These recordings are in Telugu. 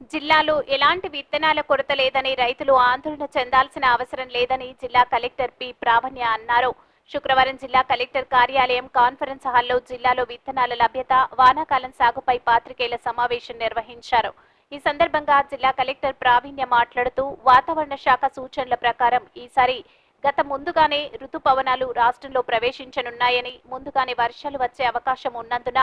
జిల్లాలో ఎలాంటి విత్తనాల కొరత లేదని రైతులు ఆందోళన చెందాల్సిన అవసరం లేదని జిల్లా కలెక్టర్ పి ప్రావణ్య అన్నారు. శుక్రవారం జిల్లా కలెక్టర్ కార్యాలయం కాన్ఫరెన్స్ హాల్లో జిల్లాలో విత్తనాల లభ్యత, వానాకాలం సాగుపై పాత్రికేయుల సమావేశం నిర్వహించారు. ఈ సందర్భంగా జిల్లా కలెక్టర్ ప్రావీణ్య మాట్లాడుతూ వాతావరణ శాఖ సూచనల ప్రకారం ఈసారి గత ముందుగానే రుతుపవనాలు రాష్ట్రంలో ప్రవేశించనున్నాయని, ముందుగానే వర్షాలు వచ్చే అవకాశం ఉన్నందున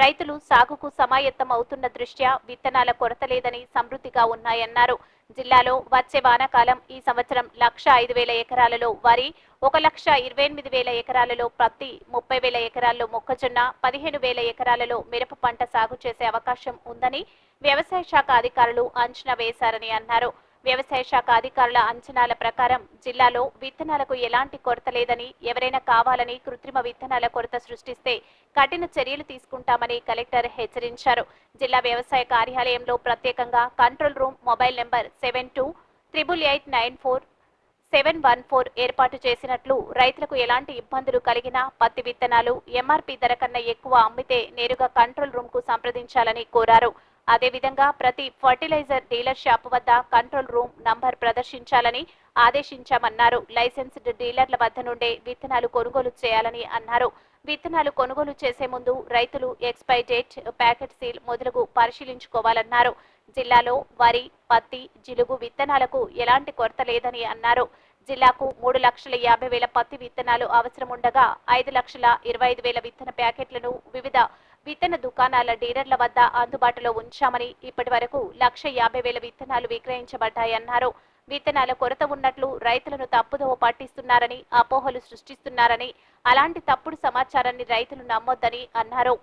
రైతులు సాగుకు సమాయత్తం అవుతున్న దృష్ట్యా విత్తనాల కొరత లేదని సమృద్ధిగా ఉన్నాయన్నారు. జిల్లాలో వచ్చే వానాకాలం ఈ సంవత్సరం 1,05,000 ఎకరాలలో వరి, 1,28,000 ఎకరాలలో పత్తి, 30,000 ఎకరాల్లో మొక్కజొన్న, 15,000 ఎకరాలలో మిరప పంట సాగు చేసే అవకాశం ఉందని వ్యవసాయ శాఖ అధికారులు అంచనా వేశారని అన్నారు. వ్యవసాయ శాఖ అధికారుల అంచనాల ప్రకారం జిల్లాలో విత్తనాలకు ఎలాంటి కొరత లేదని, ఎవరైనా కావాలని కృత్రిమ విత్తనాల కొరత సృష్టిస్తే కఠిన చర్యలు తీసుకుంటామని కలెక్టర్ హెచ్చరించారు. జిల్లా వ్యవసాయ కార్యాలయంలో ప్రత్యేకంగా కంట్రోల్ రూమ్ మొబైల్ నెంబర్ 728894-714 ఏర్పాటు చేసినట్లు, రైతులకు ఎలాంటి ఇబ్బందులు కలిగినా పత్తి విత్తనాలు ఎంఆర్పీ ధర కన్నా ఎక్కువ అమ్మితే నేరుగా కంట్రోల్ రూమ్ కు సంప్రదించాలని కోరారు. అదేవిధంగా ప్రతి ఫర్టిలైజర్ డీలర్ షాప్ వద్ద కంట్రోల్ రూమ్ నంబర్ ప్రదర్శించాలని ఆదేశించామన్నారు. లైసెన్స్డ్ డీలర్ల వద్ద నుండే విత్తనాలు కొనుగోలు చేయాలని అన్నారు. విత్తనాలు కొనుగోలు చేసే ముందు రైతులు ఎక్స్పైరీ డేట్, ప్యాకెట్ సీల్ మొదలగు పరిశీలించుకోవాలన్నారు. జిల్లాలో వరి, పత్తి, జిలుగు విత్తనాలకు ఎలాంటి కొరత లేదని అన్నారు. జిల్లాకు 3,50,000 పత్తి విత్తనాలు అవసరముండగా 5,25,000 విత్తన ప్యాకెట్లను వివిధ విత్తన దుకాణాల డీలర్ల వద్ద అందుబాటులో ఉంచామని, ఇప్పటి వరకు 1,50,000 విత్తనాలు విక్రయించబడ్డాయన్నారు. విత్తనాల కొరత ఉన్నట్లు రైతులను తప్పుదోవ పట్టిస్తున్నారని, అపోహలు సృష్టిస్తున్నారని, అలాంటి తప్పుడు సమాచారాన్ని రైతులు నమ్మొద్దని అన్నారు.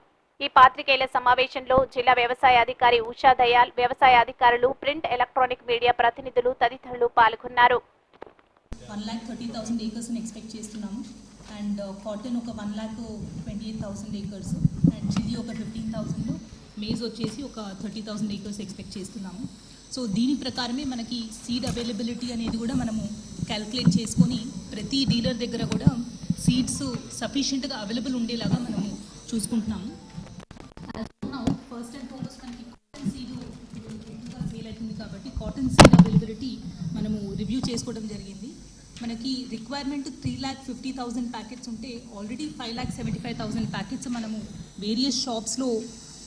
ఈ పాత్రికేయుల సమావేశంలో జిల్లా వ్యవసాయ అధికారి ఉషా దయాల్, వ్యవసాయ అధికారులు, ప్రింట్, ఎలక్ట్రానిక్ మీడియా ప్రతినిధులు తదితరులు పాల్గొన్నారు. 1,30,000 acres ఎక్స్పెక్ట్ చేస్తున్నాము. అండ్ కాటన్ ఒక 1,28,000 acres, అండ్ చిల్లీ ఒక 15,000, మేజ్ వచ్చేసి ఒక 30,000 acres ఎక్స్పెక్ట్ చేస్తున్నాము. సో దీని ప్రకారమే మనకి సీడ్ అవైలబిలిటీ అనేది కూడా మనము క్యాల్కులేట్ చేసుకొని ప్రతి డీలర్ దగ్గర కూడా సీడ్స్ సఫిషియెంట్గా అవైలబుల్ ఉండేలాగా మనము చూసుకుంటున్నాము. ఫస్ట్ అండ్ ఫార్మోస్ట్ మనకి కాటన్ సీడ్ సేల్ అవుతుంది కాబట్టి కాటన్ సీడ్ అవైలబిలిటీ మనము రివ్యూ చేసుకోవడం జరిగింది. మనకి రిక్వైర్మెంట్ 3,50,000 ప్యాకెట్స్ ఉంటే ఆల్రెడీ 5,75,000 ప్యాకెట్స్ మనము వేరియస్ షాప్స్లో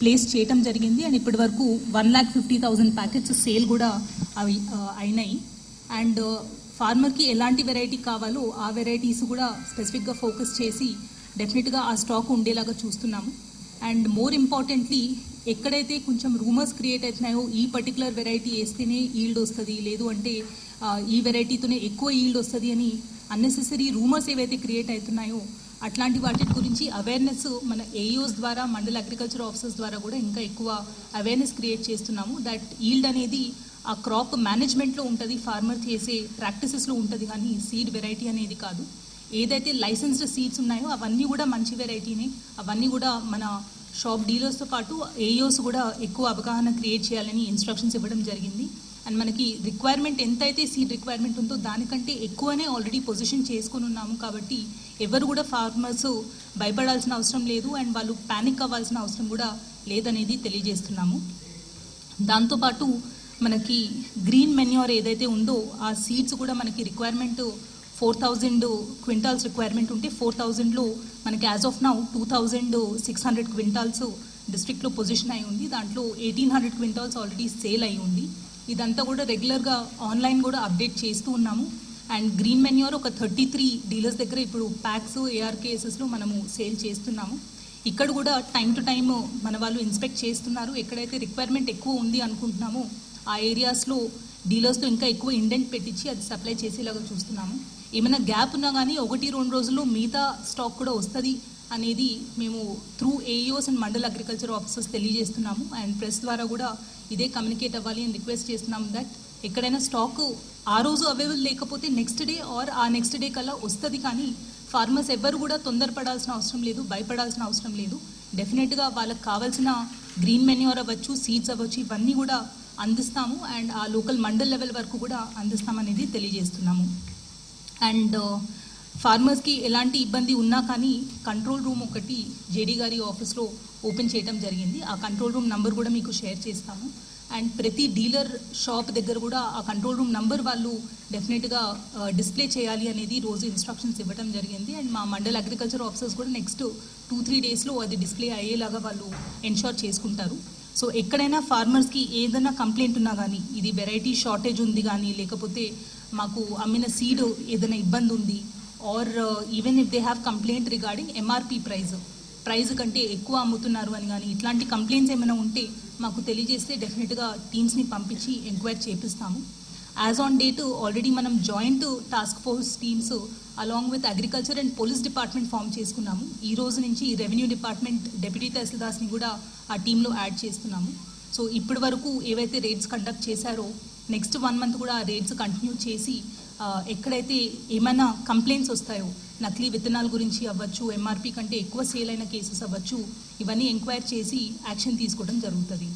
ప్లేస్ చేయటం జరిగింది. అండ్ ఇప్పటి వరకు 1,50,000 ప్యాకెట్స్ సేల్ కూడా అవి అయినాయి. అండ్ ఫార్మర్కి ఎలాంటి వెరైటీ కావాలో ఆ వెరైటీస్ కూడా స్పెసిఫిక్గా ఫోకస్ చేసి డెఫినెట్గా ఆ స్టాక్ ఉండేలాగా చూస్తున్నాము. అండ్ మోర్ ఇంపార్టెంట్లీ ఎక్కడైతే కొంచెం రూమర్స్ క్రియేట్ అవుతున్నాయో ఈ పర్టికులర్ వెరైటీ వేస్తేనే ఈల్డ్ వస్తుంది, లేదు అంటే ఈ వెరైటీతోనే ఎక్కువ ఈల్డ్ వస్తుంది అని అన్నెసెసరీ రూమర్స్ ఏవైతే క్రియేట్ అవుతున్నాయో అట్లాంటి వాటి గురించి అవేర్నెస్ మన ఏఈఓస్ ద్వారా, మండల అగ్రికల్చర్ ఆఫీసర్స్ ద్వారా కూడా ఇంకా ఎక్కువ అవేర్నెస్ క్రియేట్ చేస్తున్నాము. దట్ ఈల్డ్ అనేది ఆ క్రాప్ మేనేజ్మెంట్లో ఉంటుంది, ఫార్మర్ చేసే ప్రాక్టీసెస్లో ఉంటుంది, కానీ సీడ్ వెరైటీ అనేది కాదు. ఏదైతే లైసెన్స్డ్ సీడ్స్ ఉన్నాయో అవన్నీ కూడా మంచి వెరైటీనే. అవన్నీ కూడా మన షాప్ డీలర్స్తో పాటు ఏఈఓస్ కూడా ఎక్కువ అవగాహన క్రియేట్ చేయాలని ఇన్స్ట్రక్షన్స్ ఇవ్వడం జరిగింది. అండ్ మనకి రిక్వైర్మెంట్ ఎంతైతే సీడ్ రిక్వైర్మెంట్ ఉందో దానికంటే ఎక్కువనే ఆల్రెడీ పొజిషన్ చేసుకొని ఉన్నాము. కాబట్టి ఎవరు కూడా ఫార్మర్స్ భయపడాల్సిన అవసరం లేదు, అండ్ వాళ్ళు ప్యానిక్ అవ్వాల్సిన అవసరం కూడా లేదనేది తెలియజేస్తున్నాము. దాంతోపాటు మనకి గ్రీన్ మెన్యూర్ ఏదైతే ఉందో ఆ సీడ్స్ కూడా మనకి రిక్వైర్మెంట్ 4,000 క్వింటాల్స్ రిక్వైర్మెంట్ ఉంటే 4,000లో మనకి యాజ్ ఆఫ్ నౌ 2,600 క్వింటాల్స్ డిస్ట్రిక్ట్లో పొజిషన్ అయి ఉంది. దాంట్లో 1,800 క్వింటాల్స్ ఆల్రెడీ సేల్ అయి ఉంది. ఇదంతా కూడా రెగ్యులర్గా ఆన్లైన్ కూడా అప్డేట్ చేస్తూ ఉన్నాము. అండ్ గ్రీన్ మెన్యూర్ ఒక 33 డీలర్స్ దగ్గర ఇప్పుడు ప్యాక్స్, ఏఆర్కేఎస్ఎస్లో మనము సేల్ చేస్తున్నాము. ఇక్కడ కూడా టైం టు టైమ్ మన వాళ్ళు ఇన్స్పెక్ట్ చేస్తున్నారు. ఎక్కడైతే రిక్వైర్మెంట్ ఎక్కువ ఉంది అనుకుంటున్నామో ఆ ఏరియాస్లో డీలర్స్తో ఇంకా ఎక్కువ ఇండెంట్ పెట్టించి అది సప్లై చేసేలాగా చూస్తున్నాము. ఏమైనా గ్యాప్ ఉన్నా కానీ 1-2 రోజుల్లో మిగతా స్టాక్ కూడా వస్తుంది అనేది మేము through AEOs and mandal agriculture officers తెలియజేస్తున్నాము. అండ్ ప్రెస్ ద్వారా కూడా ఇదే కమ్యూనికేట్ అవ్వాలి అని రిక్వెస్ట్ చేస్తున్నాము. దట్ ఎక్కడైనా స్టాక్ ఆ రోజు అవైలబుల్ లేకపోతే నెక్స్ట్ డే ఆర్ ఆ నెక్స్ట్ డే కల్లా వస్తుంది, కానీ ఫార్మర్స్ ఎవ్వరు కూడా తొందరపడాల్సిన అవసరం లేదు, భయపడాల్సిన అవసరం లేదు. డెఫినెట్గా వాళ్ళకి కావాల్సిన గ్రీన్ మెన్యూర్ అవ్వచ్చు, సీడ్స్ అవ్వచ్చు, ఇవన్నీ కూడా అందిస్తాము. అండ్ ఆ లోకల్ మండల్ లెవెల్ వరకు కూడా అందిస్తామనేది తెలియజేస్తున్నాము. అండ్ ఫార్మర్స్కి ఎలాంటి ఇబ్బంది ఉన్నా కానీ కంట్రోల్ రూమ్ ఒకటి జేడీ గారి ఆఫీస్లో ఓపెన్ చేయడం జరిగింది. ఆ కంట్రోల్ రూమ్ నంబర్ కూడా మీకు షేర్ చేస్తాము. అండ్ ప్రతి డీలర్ షాప్ దగ్గర కూడా ఆ కంట్రోల్ రూమ్ నంబర్ వాళ్ళు డెఫినెట్గా డిస్ప్లే చేయాలి అనేది రోజు ఇన్స్ట్రక్షన్స్ ఇవ్వడం జరిగింది. అండ్ మా మండల్ అగ్రికల్చర్ ఆఫీసర్స్ కూడా నెక్స్ట్ 2-3 డేస్లో అది డిస్ప్లే అయ్యేలాగా వాళ్ళు ఎన్షూర్ చేసుకుంటారు. సో ఎక్కడైనా ఫార్మర్స్కి ఏదైనా కంప్లైంట్ ఉన్నా కానీ, ఇది వెరైటీ షార్టేజ్ ఉంది కానీ, లేకపోతే మాకు అమ్మిన సీడ్ ఏదైనా ఇబ్బంది ఉంది, or even if they have complaint regarding MRP price కంటే ఎక్కువ అమ్ముతున్నారు అని కానీ, ఇట్లాంటి కంప్లైంట్స్ ఏమైనా ఉంటే మాకు తెలియజేస్తే డెఫినెట్గా టీమ్స్ని పంపించి ఎంక్వైరీ చేపిస్తాము. యాజ్ ఆన్ డేట్ ఆల్రెడీ మనం joint task force teams along with agriculture and police department form చేసుకున్నాము. ఈ రోజు నుంచి రెవెన్యూ డిపార్ట్మెంట్ డెప్యూటీ తహసీల్దార్స్ని కూడా ఆ టీంలో యాడ్ చేస్తున్నాము. సో ఇప్పటి వరకు ఏవైతే రేట్స్ కండక్ట్ చేశారో నెక్స్ట్ 1 మంత్ కూడా ఆ రేట్స్ కంటిన్యూ చేసి ఎక్కడైతే ఏమైనా కంప్లైంట్స్ వస్తాయో, నకిలీ విత్తనాల గురించి అవ్వచ్చు, ఎంఆర్పి కంటే ఎక్కువ సేల్ అయిన కేసెస్ అవ్వచ్చు, ఇవన్నీ ఎంక్వైరీ చేసి యాక్షన్ తీసుకోవడం జరుగుతుంది.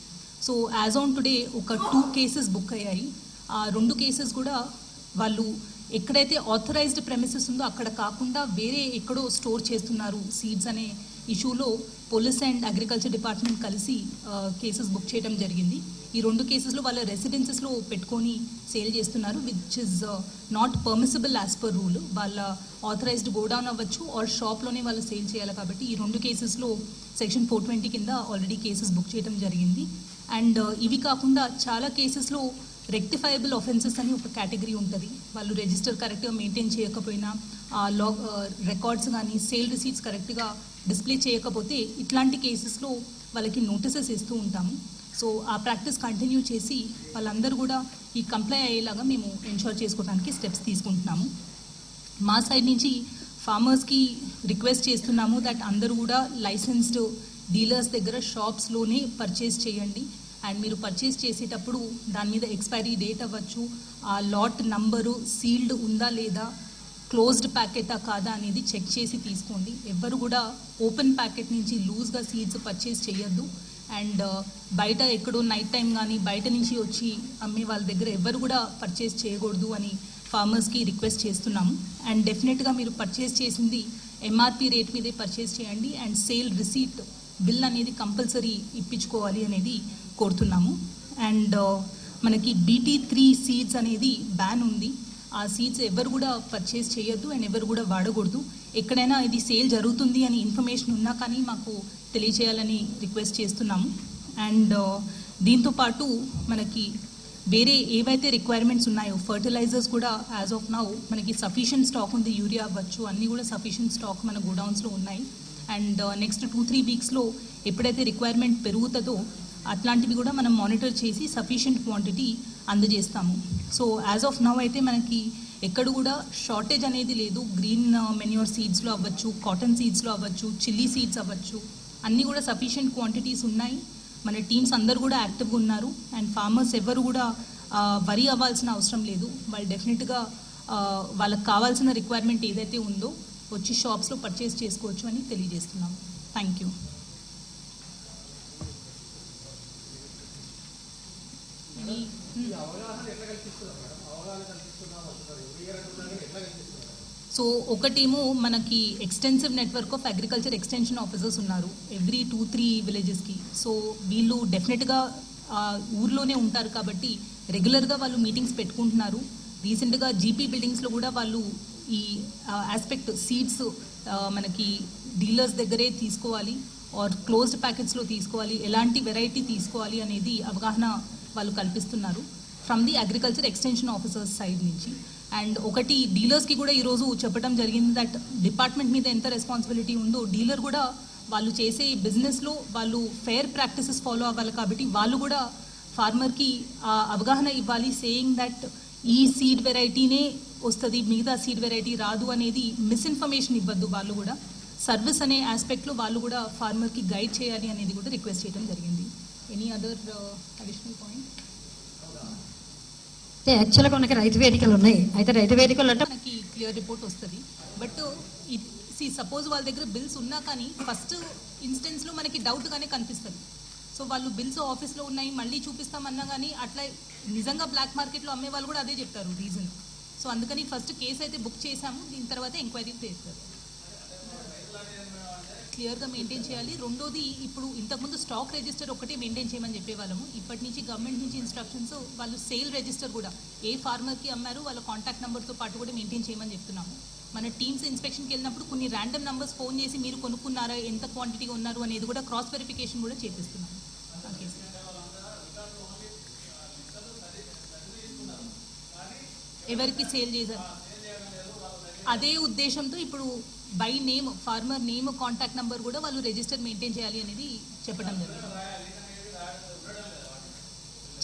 సో యాజ్ ఆన్ టుడే ఒక 2 కేసెస్ బుక్ అయ్యాయి. ఆ 2 కేసెస్ కూడా వాళ్ళు ఎక్కడైతే ఆథరైజ్డ్ ప్రెమిసెస్ ఉందో అక్కడ కాకుండా వేరే ఎక్కడో స్టోర్ చేస్తున్నారు సీడ్స్ అనే ఇష్యూలో పోలీస్ అండ్ అగ్రికల్చర్ డిపార్ట్మెంట్ కలిసి కేసెస్ బుక్ చేయడం జరిగింది. ఈ 2 కేసెస్లో వాళ్ళ రెసిడెన్సెస్లో పెట్టుకొని సేల్ చేస్తున్నారు, which is not permissible as per rule. వాళ్ళ ఆథరైజ్డ్ గోడౌన్ అవ్వచ్చు ఆర్ షాప్లోనే వాళ్ళు సేల్ చేయాలి. కాబట్టి ఈ 2 కేసెస్లో సెక్షన్ 420 కింద ఆల్రెడీ కేసెస్ బుక్ చేయడం జరిగింది. అండ్ ఇవి కాకుండా చాలా కేసెస్లో రెక్టిఫైబుల్ ఆఫెన్సెస్ అని ఒక కేటగిరీ ఉంటుంది. వాళ్ళు రిజిస్టర్ కరెక్ట్గా మెయింటైన్ చేయకపోయినా, రికార్డ్స్ కానీ సేల్ రిసీట్స్ కరెక్ట్గా డిస్ప్లే చేయకపోతే ఇట్లాంటి కేసెస్లో వాళ్ళకి నోటీసెస్ ఇస్తూ ఉంటాము. సో ఆ ప్రాక్టీస్ కంటిన్యూ చేసి వాళ్ళందరూ కూడా ఈ కంప్లై అయ్యేలాగా మేము ఎన్షూర్ చేసుకోవడానికి స్టెప్స్ తీసుకుంటున్నాము. మా సైడ్ నుంచి ఫార్మర్స్కి రిక్వెస్ట్ చేస్తున్నాము దట్ అందరూ కూడా లైసెన్స్డ్ డీలర్స్ దగ్గర షాప్స్లోనే పర్చేస్ చేయండి. అండ్ మీరు పర్చేస్ చేసేటప్పుడు దాని మీద ఎక్స్పైరీ డేట్ అవ్వచ్చు, ఆ లాట్ నంబరు సీల్డ్ ఉందా లేదా, క్లోజ్డ్ ప్యాకెటా కాదా అనేది చెక్ చేసి తీసుకోండి. ఎవ్వరు కూడా ఓపెన్ ప్యాకెట్ నుంచి లూజ్గా సీడ్స్ పర్చేస్ చేయొద్దు. అండ్ బయట ఎక్కడో నైట్ టైం కానీ బయట నుంచి వచ్చి అమ్మే వాళ్ళ దగ్గర ఎవ్వరు కూడా పర్చేస్ చేయకూడదు అని ఫార్మర్స్కి రిక్వెస్ట్ చేస్తున్నాము. అండ్ డెఫినెట్గా మీరు పర్చేస్ చేసింది ఎంఆర్పి రేట్ మీదే పర్చేస్ చేయండి. అండ్ సేల్ రిసీట్ బిల్ అనేది కంపల్సరీ ఇప్పించుకోవాలి అనేది కోరుతున్నాము. అండ్ మనకి BT3 సీడ్స్ అనేది బ్యాన్ ఉంది. ఆ సీడ్స్ ఎవరు కూడా పర్చేస్ చేయొద్దు అండ్ ఎవరు కూడా వాడకూడదు. ఎక్కడైనా ఇది సేల్ జరుగుతుంది అని ఇన్ఫర్మేషన్ ఉన్నా కానీ మాకు తెలియజేయాలని రిక్వెస్ట్ చేస్తున్నాము. అండ్ దీంతోపాటు మనకి వేరే ఏవైతే రిక్వైర్మెంట్స్ ఉన్నాయో ఫర్టిలైజర్స్ కూడా యాజ్ ఆఫ్ నౌ మనకి సఫిషియెంట్ స్టాక్ ఉంది. యూరియా అవ్వచ్చు, అన్నీ కూడా సఫిషియెంట్ స్టాక్ మన గోడౌన్స్లో ఉన్నాయి. అండ్ నెక్స్ట్ 2-3 వీక్స్లో ఎప్పుడైతే రిక్వైర్మెంట్ పెరుగుతుందో అట్లాంటివి కూడా మనం మానిటర్ చేసి సఫిషియెంట్ క్వాంటిటీ అందజేస్తాము. సో యాజ్ ఆఫ్ నౌ అయితే మనకి ఎక్కడ కూడా షార్టేజ్ అనేది లేదు. గ్రీన్ మెన్యూర్ సీడ్స్లో అవ్వచ్చు, కాటన్ సీడ్స్లో అవ్వచ్చు, చిల్లీ సీడ్స్ అవ్వచ్చు, అన్నీ కూడా సఫిషియెంట్ క్వాంటిటీస్ ఉన్నాయి. మన టీమ్స్ అందరూ కూడా యాక్టివ్గా ఉన్నారు. అండ్ ఫార్మర్స్ ఎవరు కూడా వరి అవ్వాల్సిన అవసరం లేదు. వాళ్ళు డెఫినెట్గా వాళ్ళకి కావాల్సిన రిక్వైర్మెంట్ ఏదైతే ఉందో వచ్చి షాప్స్లో పర్చేస్ చేసుకోవచ్చు అని తెలియజేస్తున్నాము. Thank you. సో ఒకటేమో మనకి extensive network of agriculture extension officers ఉన్నారు ఎవ్రీ 2-3 విలేజెస్కి. సో వీళ్ళు డెఫినెట్గా ఊర్లోనే ఉంటారు కాబట్టి రెగ్యులర్గా వాళ్ళు మీటింగ్స్ పెట్టుకుంటున్నారు. రీసెంట్గా జీపీ బిల్డింగ్స్లో కూడా వాళ్ళు ఈ ఆస్పెక్ట్ సీడ్స్ మనకి డీలర్స్ దగ్గరే తీసుకోవాలి ఆర్ క్లోజ్డ్ ప్యాకెట్స్లో తీసుకోవాలి, ఎలాంటి వెరైటీ తీసుకోవాలి అనేది అవగాహన వాళ్ళు కల్పిస్తున్నారు from the agriculture extension officers side నుంచి. అండ్ ఒకటి డీలర్స్కి కూడా ఈరోజు చెప్పడం జరిగింది దట్ డిపార్ట్మెంట్ మీద ఎంత రెస్పాన్సిబిలిటీ ఉందో డీలర్ కూడా వాళ్ళు చేసే బిజినెస్లో వాళ్ళు ఫెయిర్ ప్రాక్టీసెస్ ఫాలో అవ్వాలి. కాబట్టి వాళ్ళు కూడా ఫార్మర్కి అవగాహన ఇవ్వాలి, సేయింగ్ దట్ ఈ సీడ్ వెరైటీనే వస్తుంది, మిగతా సీడ్ వెరైటీ రాదు అనేది మిస్ఇన్ఫర్మేషన్ ఇవ్వద్దు. వాళ్ళు కూడా సర్వీస్ అనే ఆస్పెక్ట్లో వాళ్ళు కూడా ఫార్మర్కి గైడ్ చేయాలి అనేది కూడా రిక్వెస్ట్ చేయడం జరిగింది. Any other additional point? యాక్చువల్గా మనకి రైతు వేదికలు ఉన్నాయి. అయితే రైతు వేదికలు అంటే మనకి క్లియర్ రిపోర్ట్ వస్తుంది. బట్ సపోజ్ వాళ్ళ దగ్గర బిల్స్ ఉన్నా కానీ ఫస్ట్ ఇన్స్టెన్స్లో మనకి డౌట్గానే కనిపిస్తుంది. సో వాళ్ళు బిల్స్ ఆఫీస్లో ఉన్నాయి మళ్ళీ చూపిస్తామన్నా కానీ అట్లా నిజంగా బ్లాక్ మార్కెట్లో అమ్మే వాళ్ళు కూడా అదే చెప్తారు రీజన్. సో అందుకని ఫస్ట్ కేసు అయితే బుక్ చేశాము, దీని తర్వాత ఎంక్వైరీ చేస్తారు. క్లియర్గా మెయింటైన్ చేయాలి. రెండోది, ఇప్పుడు ఇంతకుముందు స్టాక్ రిజిస్టర్ ఒకటే మెయింటైన్ చేయమని చెప్పేవాళ్ళము. ఇప్పటి నుంచి గవర్నమెంట్ నుంచి ఇన్స్ట్రక్షన్స్, వాళ్ళు సేల్ రిజిస్టర్ కూడా ఏ ఫార్మర్కి అమ్మారు వాళ్ళ కాంటాక్ట్ నెంబర్తో పాటు కూడా మెయింటైన్ చేయమని చెప్తున్నాము. మన టీమ్స్ ఇన్స్పెక్షన్కి వెళ్ళినప్పుడు కొన్ని ర్యాండమ్ నెంబర్స్ ఫోన్ చేసి మీరు కొనుక్కున్నారా, ఎంత క్వాంటిటీ ఉన్నారు అనేది కూడా క్రాస్ వెరిఫికేషన్ కూడా చేపిస్తున్నాము. Okay sir. ఎవరికి సేల్ చేశారు అదే ఉద్దేశంతో ఇప్పుడు by name, farmer name, contact number కూడా వాళ్ళు రిజిస్టర్ మెయింటైన్ చేయాలి అనేది చెప్పడం జరిగింది.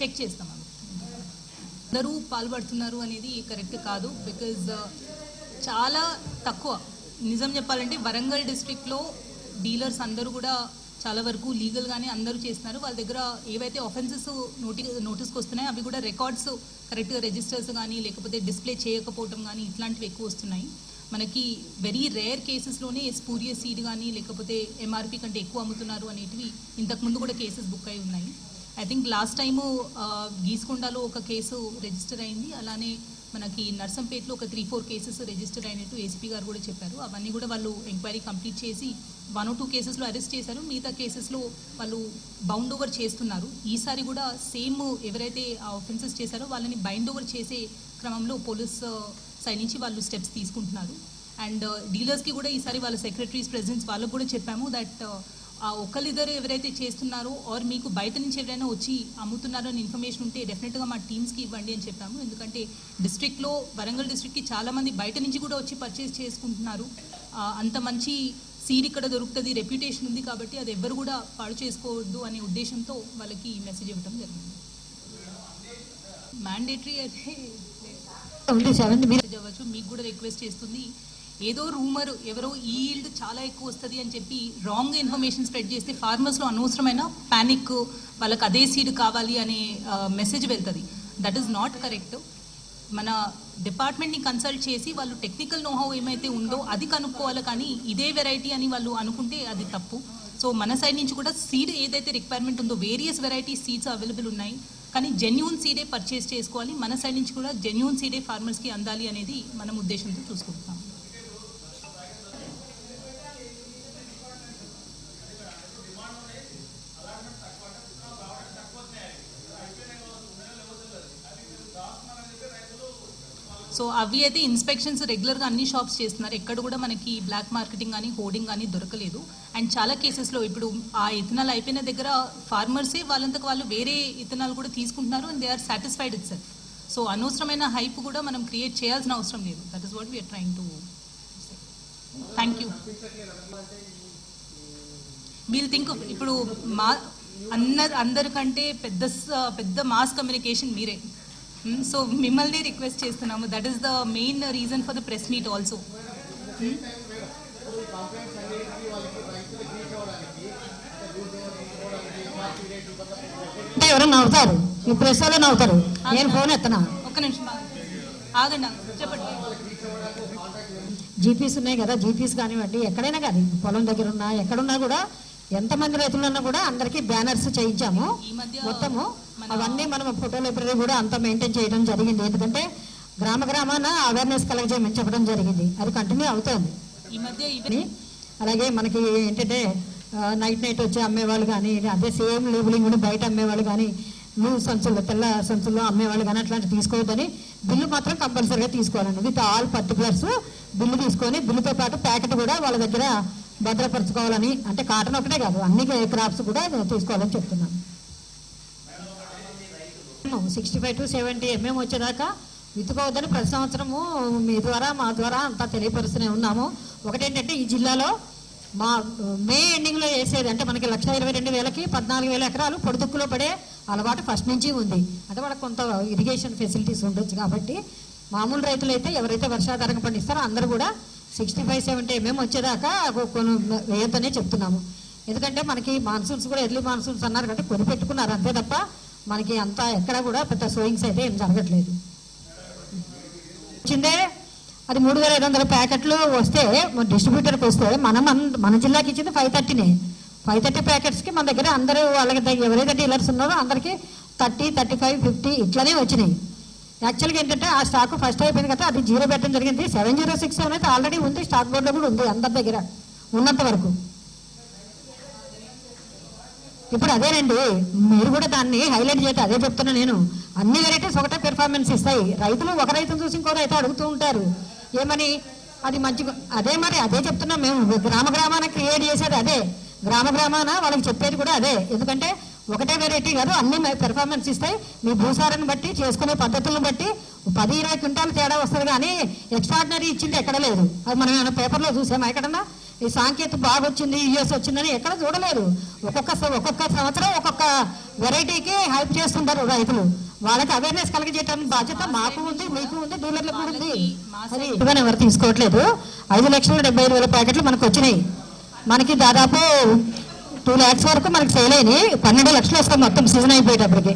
చెక్ చేస్తాం. అందరూ పాల్పడుతున్నారు అనేది కరెక్ట్ కాదు. బికాజ్ చాలా తక్కువ, నిజం చెప్పాలంటే వరంగల్ డిస్ట్రిక్ట్లో డీలర్స్ అందరూ కూడా చాలా వరకు లీగల్గానే అందరూ చేస్తున్నారు. వాళ్ళ దగ్గర ఏవైతే ఆఫెన్సెస్ నోటీస్కి వస్తున్నాయో అవి కూడా రికార్డ్స్ కరెక్ట్గా రిజిస్టర్స్ కానీ లేకపోతే డిస్ప్లే చేయకపోవటం కానీ ఇట్లాంటివి ఎక్కువ వస్తున్నాయి. మనకి వెరీ రేర్ కేసెస్లోనే స్పూరియస్ సీడ్ కానీ లేకపోతే ఎంఆర్పి కంటే ఎక్కువ అమ్ముతున్నారు అనేటివి ఇంతకుముందు కూడా కేసెస్ బుక్ అయి ఉన్నాయి. ఐ థింక్ లాస్ట్ టైము గీసుకొండలో ఒక కేసు రిజిస్టర్ అయింది. అలానే మనకి నర్సంపేటలో ఒక 3-4 కేసెస్ రిజిస్టర్ అయినట్టు ఏసీపీ గారు కూడా చెప్పారు. అవన్నీ కూడా వాళ్ళు ఎంక్వైరీ కంప్లీట్ చేసి 1 or 2 కేసెస్లో అరెస్ట్ చేశారు. మిగతా కేసెస్లో వాళ్ళు బౌండ్ ఓవర్ చేస్తున్నారు. ఈసారి కూడా సేమ్ ఎవరైతే ఆ ఆఫెన్సెస్ చేశారో వాళ్ళని బైండ్ ఓవర్ చేసే క్రమంలో పోలీస్ సైడ్ నుంచి వాళ్ళు స్టెప్స్ తీసుకుంటున్నారు. అండ్ డీలర్స్కి కూడా ఈసారి వాళ్ళ సెక్రటరీస్ ప్రెసిడెంట్స్ వాళ్ళకు కూడా చెప్పాము దట్ ఆ ఒకరిద్దరు ఎవరైతే చేస్తున్నారో ఆర్ మీకు బయట నుంచి ఎవరైనా వచ్చి అమ్ముతున్నారో అని ఇన్ఫర్మేషన్ ఉంటే డెఫినెట్గా మా టీమ్స్కి ఇవ్వండి అని చెప్పాము. ఎందుకంటే డిస్ట్రిక్ట్లో వరంగల్ డిస్ట్రిక్ట్కి చాలామంది బయట నుంచి కూడా వచ్చి పర్చేస్ చేసుకుంటున్నారు. అంత మంచి సీడ్ ఇక్కడ దొరుకుతుంది, రెప్యుటేషన్ ఉంది కాబట్టి అది ఎవ్వరు కూడా పాడు చేసుకోవద్దు అనే ఉద్దేశంతో వాళ్ళకి మెసేజ్ ఇవ్వడం జరిగింది. మ్యాండేటరీ అయితే అవ్వచ్చు. మీకు కూడా రిక్వెస్ట్ చేస్తుంది, ఏదో రూమర్ ఎవరో ఈల్డ్ చాలా ఎక్కువ వస్తుంది అని చెప్పి రాంగ్ ఇన్ఫర్మేషన్ స్ప్రెడ్ చేస్తే ఫార్మర్స్లో అనవసరమైన ప్యానిక్, వాళ్ళకి అదే సీడ్ కావాలి అనే మెసేజ్ వెళ్తుంది. That is not correct. మన డిపార్ట్మెంట్ని కన్సల్ట్ చేసి వాళ్ళు టెక్నికల్ నోహౌ ఏమైతే ఉందో అది కనుక్కోవాలి, కానీ ఇదే వెరైటీ అని వాళ్ళు అనుకుంటే అది తప్పు. సో మన సైడ్ నుంచి కూడా సీడ్ ఏదైతే రిక్వైర్మెంట్ ఉందో వేరియస్ వెరైటీ సీడ్స్ అవైలబుల్ ఉన్నాయి, కానీ జెన్యూన్ సీడే పర్చేస్ చేసుకోవాలి. మన సైడ్ నుంచి కూడా జెన్యూన్ సీడే ఫార్మర్స్కి అందాలి అనేది మనం ఉద్దేశంతో చూసుకుంటాం. సో అవి అయితే ఇన్స్పెక్షన్స్ రెగ్యులర్గా అన్ని షాప్స్ చేస్తున్నారు. ఎక్కడ కూడా మనకి బ్లాక్ మార్కెటింగ్ కానీ హోర్డింగ్ కానీ దొరకలేదు. అండ్ చాలా కేసెస్లో ఇప్పుడు ఆ ఇథనాల్ అయిపోయిన దగ్గర ఫార్మర్సే వాళ్ళంతకు వాళ్ళు వేరే ఇథనాల్ కూడా తీసుకుంటున్నారు and they are satisfied itself. So అనవసరమైన హైప్ కూడా మనం క్రియేట్ చేయాల్సిన అవసరం లేదు. That is what we're trying to say. Thank you. We'll think ఇప్పుడు అందరికంటే పెద్ద మాస్ కమ్యూనికేషన్ మీరే. సో మిమ్మల్ని రిక్వెస్ట్ చేస్తున్నాము. That is the main reason for the press meet also. ఎవరైనా నవ్వుతారు, ఈ ప్రెస్ వాళ్ళే నవ్వుతారు. నేను ఫోన్ ఎత్తనా, ఒక్క నిమిషం ఆగండి, చెప్పండి. జీపీస్ ఉన్నాయి కదా, జీపీస్ కానివ్వండి, ఎక్కడైనా కానీ పొలం దగ్గర ఉన్నా ఎక్కడున్నా కూడా ఎంతమంది రైతులున్నా కూడా అందరికీ బ్యానర్స్ చేయించాము. మొత్తము అవన్నీ మనం ఫోటో లైబ్రరీ కూడా అంతా మెయింటైన్ చేయడం జరిగింది. ఎందుకంటే గ్రామాన అవేర్నెస్ కలెక్ట్ చేయమని చెప్పడం జరిగింది. అది కంటిన్యూ అవుతుంది. అలాగే మనకి ఏంటంటే నైట్ వచ్చి అమ్మేవాళ్ళు కానీ, అదే సేమ్ లేబులింగ్ బయట అమ్మేవాళ్ళు కానీ, సంచుల్లో తెల్ల సంచుల్లో అమ్మేవాళ్ళు కానీ అట్లాంటివి తీసుకోవద్దని బిల్లు మాత్రం కంపల్సరీగా తీసుకోవాలండి. విత్ ఆల్ పర్టికులర్స్ బిల్లు తీసుకొని బిల్లుతో పాటు ప్యాకెట్ కూడా వాళ్ళ దగ్గర భద్రపరచుకోవాలని, అంటే కాటన్ ఒకటే కాదు అన్ని క్రాప్స్ కూడా తీసుకోవాలని చెప్తున్నాను. 65 to 70 mm వచ్చేదాకా విత్తుకోవద్దని ప్రతి సంవత్సరము మీ ద్వారా మా ద్వారా అంతా తెలియపరుస్తూనే ఉన్నాము. ఒకటేంటంటే ఈ జిల్లాలో మే ఎండింగ్లో వేసేది అంటే మనకి 1,22,000కి 14,000 ఎకరాలు పొడిదుక్కులో పడే అలవాటు ఫస్ట్ నుంచి ఉంది. అంటే వాళ్ళకి కొంత ఇరిగేషన్ ఫెసిలిటీస్ ఉండొచ్చు కాబట్టి మామూలు రైతులు అయితే ఎవరైతే వర్షాధారంగా పండిస్తారో అందరూ కూడా 65-70 mm వచ్చేదాకా కొన్ని వేయొద్దనే చెప్తున్నాము. ఎందుకంటే మనకి మాన్సూన్స్ కూడా ఎర్లీ మాన్సూన్స్ అన్నారు కాబట్టి కొని పెట్టుకున్నారు అంతే తప్ప మనకి అంతా ఎక్కడ కూడా పెద్ద సోయింగ్స్ అయితే ఏం జరగట్లేదు. వచ్చిందే అది 3,500 ప్యాకెట్లు వస్తే డిస్ట్రిబ్యూటర్కి వస్తే మన జిల్లాకి ఇచ్చింది 530. 530 ప్యాకెట్స్కి మన దగ్గర అందరూ వాళ్ళకి ఎవరైతే డీలర్స్ ఉన్నారో అందరికీ 30, 35, 50 ఇట్లనే వచ్చినాయి. యాక్చువల్గా ఏంటంటే ఆ స్టాక్ ఫస్ట్ అయిపోయింది కదా, అది 0 పెట్టడం జరిగింది. 7067 అయితే ఆల్రెడీ ఉంది, స్టాక్ బోర్డులో కూడా ఉంది అందరి దగ్గర ఉన్నంత వరకు. ఇప్పుడు అదేనండి, మీరు కూడా దాన్ని హైలైట్ చేస్తే అదే చెప్తున్నా నేను. అన్ని వెరైటీస్ ఒకటే పెర్ఫార్మెన్స్ ఇస్తాయి. రైతులు ఒక రైతును చూసి ఇంకో రైతు అడుగుతూ ఉంటారు ఏమని, అది మంచిగా అదే మరి అదే చెప్తున్నాం మేము. గ్రామాన క్రియేట్ చేసేది అదే, గ్రామాన వాళ్ళకి చెప్పేది కూడా అదే. ఎందుకంటే ఒకటే వెరైటీ కాదు, అన్ని పెర్ఫార్మెన్స్ ఇస్తాయి. మీ భూసారాన్ని బట్టి, చేసుకునే పద్ధతులను బట్టి 10-20 క్వింటాలు తేడా వస్తుంది, కానీ ఎక్స్ట్రాడినరీ ఇచ్చింది ఎక్కడ లేదు. అది మనం ఏమైనా పేపర్లో చూసామా ఎక్కడన్నా? ఈ సాంకేతిక బాగా వచ్చింది, యూఎస్ వచ్చిందని ఎక్కడ చూడలేదు. ఒక్కొక్క సంవత్సరం ఒక్కొక్క వెరైటీకి హైప్ చేస్తుంటారు రైతులు. వాళ్ళకి అవేర్నెస్ కలిగజేయడానికి బాధ్యత మాకు ఉంది, మీకు ఉంది, డీలర్లకు కూడా ఉంది. అది ఇవన్నీ ఎవరు తీసుకోవట్లేదు. 5,75,000 ప్యాకెట్లు మనకు వచ్చినాయి. మనకి దాదాపు 2 lakhs వరకు మనకి సేల్ అయినాయి. 12 లక్షలు వస్తాయి మొత్తం సీజన్ అయిపోయేటప్పటికి.